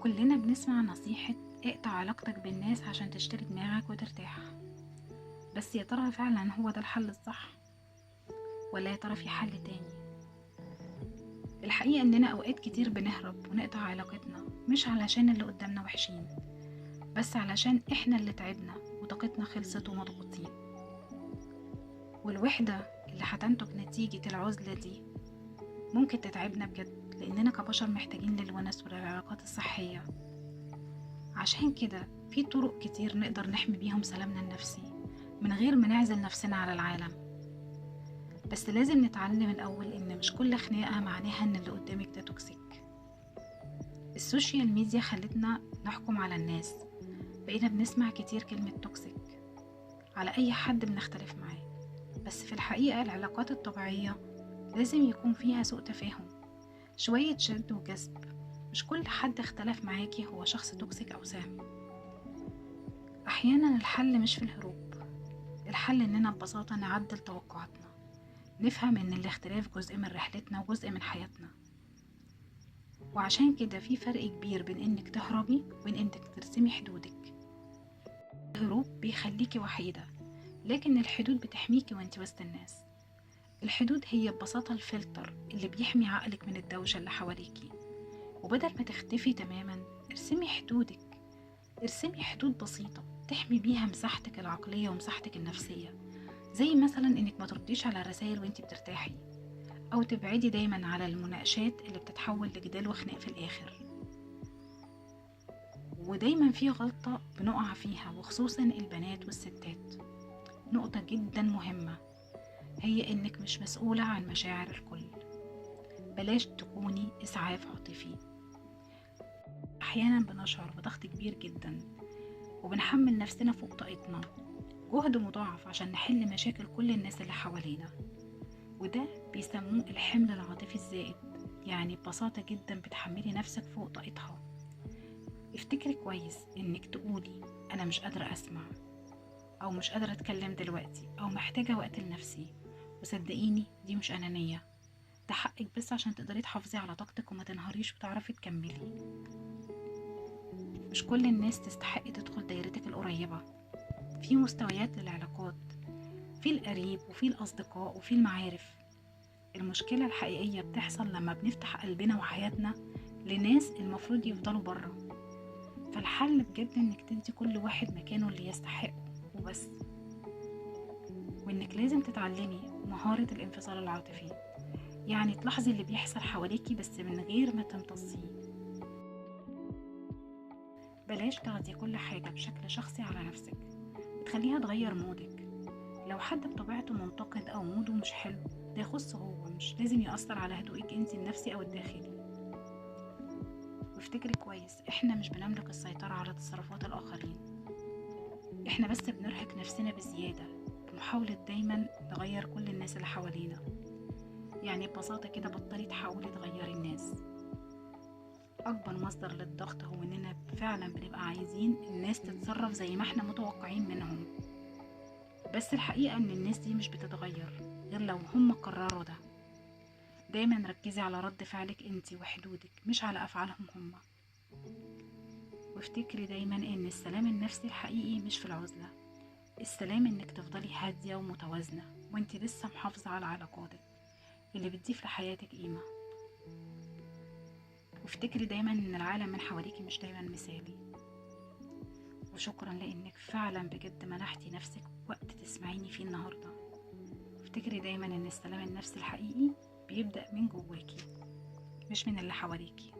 كلنا بنسمع نصيحة اقطع علاقتك بالناس عشان تشتري دماغك وترتاح. بس يا ترى فعلا هو ده الحل الصح، ولا يا ترى في حل تاني؟ الحقيقة اننا اوقات كتير بنهرب ونقطع علاقتنا مش علشان اللي قدامنا وحشين، بس علشان احنا اللي تعبنا وطاقتنا خلصت ومضغوطين. والوحدة اللي هتنتج نتيجة العزلة دي ممكن تتعبنا بجد، لاننا كبشر محتاجين للونس وللعلاقات الصحية. عشان كده في طرق كتير نقدر نحمي بيهم سلامنا النفسي من غير ما نعزل نفسنا على العالم. بس لازم نتعلم الأول إن مش كل خناقة معناها إن اللي قدامك ده توكسيك. السوشيال ميديا خلتنا نحكم على الناس، بقينا بنسمع كتير كلمة توكسيك على أي حد بنختلف معاه. بس في الحقيقة العلاقات الطبيعية لازم يكون فيها سوء تفاهم، شوية شد وجذب. مش كل حد اختلف معاكي هو شخص توكسيك أو سام. أحيانا الحل مش في الهروب، الحل إننا ببساطة نعدل توقعاتنا، نفهم إن الاختلاف جزء من رحلتنا وجزء من حياتنا. وعشان كده في فرق كبير بين إنك تهربي وبين إنك ترسمي حدودك. الهروب بيخليكي وحيدة، لكن الحدود بتحميكي وانت وسط الناس. الحدود هي ببساطة الفلتر اللي بيحمي عقلك من الدوشة اللي حواليكي. وبدل ما تختفي تماما، ارسمي حدودك. ارسمي حدود بسيطة تحمي بيها مساحتك العقلية ومساحتك النفسية، زي مثلا إنك ما ترديش على الرسائل وانت بترتاحي، أو تبعدي دايما على المناقشات اللي بتتحول لجدال وخناق في الآخر. ودايما في غلطة بنقع فيها، وخصوصا البنات والستات. نقطة جدا مهمة هي إنك مش مسؤولة عن مشاعر الكل. بلاش تكوني إسعاف عاطفي. أحيانا بنشعر بضغط كبير جدا وبنحمل نفسنا فوق طاقتنا جهد مضاعف عشان نحل مشاكل كل الناس اللي حوالينا، وده بيسموه الحمل العاطفي الزائد. يعني ببساطة جدا بتحملي نفسك فوق طاقتها. افتكري كويس انك تقولي انا مش قادرة اسمع، او مش قادرة اتكلم دلوقتي، او محتاجة وقت لنفسي. وصدقيني دي مش انانية، ده حقك، بس عشان تقدري تحافظي على طاقتك وما تنهاريش وتعرفي تكملي. مش كل الناس تستحق تدخل دايرتك القريبة. في مستويات للعلاقات، في القريب وفي الأصدقاء وفي المعارف. المشكلة الحقيقية بتحصل لما بنفتح قلبنا وحياتنا لناس المفروض يفضلوا برا. فالحل بجد انك تدي كل واحد مكانه اللي يستحقه وبس. وانك لازم تتعلمي مهارة الانفصال العاطفي، يعني تلاحظي اللي بيحصل حواليكي بس من غير ما تمتصيه. بلاش تاخدي كل حاجة بشكل شخصي على نفسك، بتخليها تغير مودك. لو حد بطبيعته منتقد او موده مش حلو، ده يخصه هو، مش لازم يأثر على هدوئك انت النفسي او الداخلي. وافتكري كويس، احنا مش بنملك السيطرة على تصرفات الآخرين، احنا بس بنرهق نفسنا بزيادة بمحاولة دايما نغير كل الناس اللي حوالينا. يعني ببساطة كده بطلي تحاولي تغيري الناس. أكبر مصدر للضغط هو إننا فعلا بنبقى عايزين الناس تتصرف زي ما احنا متوقعين منهم، بس الحقيقة إن الناس دي مش بتتغير غير لو هم قرروا ده. دايما ركزي على رد فعلك انتي وحدودك، مش على أفعالهم هم. وافتكري دايما إن السلام النفسي الحقيقي مش في العزلة. السلام إنك تفضلي هادية ومتوازنة وانت لسه محافظة على علاقاتك اللي بتضيف لحياتك قيمة. وافتكري دايما إن العالم من حواليكي مش دايما مثالي. وشكرا لإنك فعلا بجد منحتي نفسك وقت تسمعيني فيه النهاردة. وافتكري دايما إن السلام النفسي الحقيقي بيبدأ من جواكي، مش من اللي حواليكي.